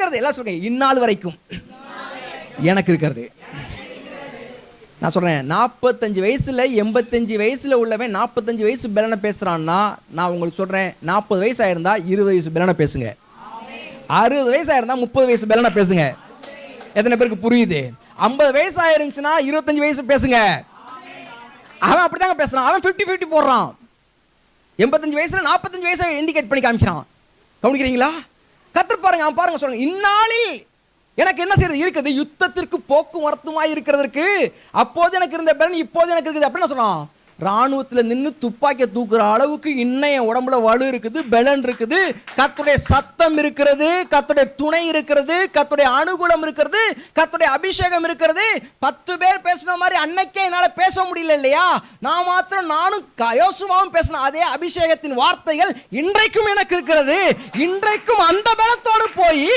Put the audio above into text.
இருக்கிறது. எல்லாம் சொல்லுங்க, இந்நாள் வரைக்கும் எனக்கு இருக்கிறது. நான் சொல்றேன், 45 வயசுல 85 வயசுல உள்ளவன் 45 வயசு பலனை பேசுறான்னா, நான் உங்களுக்கு சொல்றேன், 40 வயசு ஆயிருந்தா 20 வயசு பலனை பேசுங்க, 60 வயசு ஆயிருந்தா 30 வயசு பலனை பேசுங்க. எத்தனை பேருக்கு புரியுது? 50 வயசு ஆயிருந்துச்சுன்னா 25 வயசு பேசுங்க. அவன் அப்படிதாங்க பேசுறான், அவன் 50-50 போடுறான். 85 வயசுல 45 வயசை இண்டிகேட் பண்ணி காமிக்கிறான். கவனிக்கிறீங்களா? கர்த்தர் பாருங்க, அவன் பாருங்க சொல்றாங்க, இந்நாளில் எனக்கு என்ன செய்யறது இருக்குது, யுத்தத்திற்கு போக்கும் வரத்துமாய் இருக்கிறதற்கு அப்போது எனக்கு இருந்த பலன் இப்போது எனக்கு இருக்குது. அப்படின்னு சொல்றான். ராணுவத்தில் நின்று துப்பாக்கியை தூக்குற அளவுக்கு இன்னைய உடம்புல வலு இருக்குது, பலன் இருக்குது, கர்த்தருடைய சத்தம் இருக்கிறது, கர்த்தருடைய துணை இருக்கிறது, கர்த்தருடைய அனுகூலம் இருக்கிறது, கர்த்தருடைய அபிஷேகம் இருக்கிறது. 10 பேர் பேசின மாதிரி அன்னைக்கே என்னால பேச முடியல இல்லையா? நான் மாத்திரம் நானும் யோசுவாவும் பேசின அதே அபிஷேகத்தின் வார்த்தைகள் இன்றைக்கும் எனக்கு இருக்கிறது. இன்றைக்கும் அந்த பலத்தோடு போய்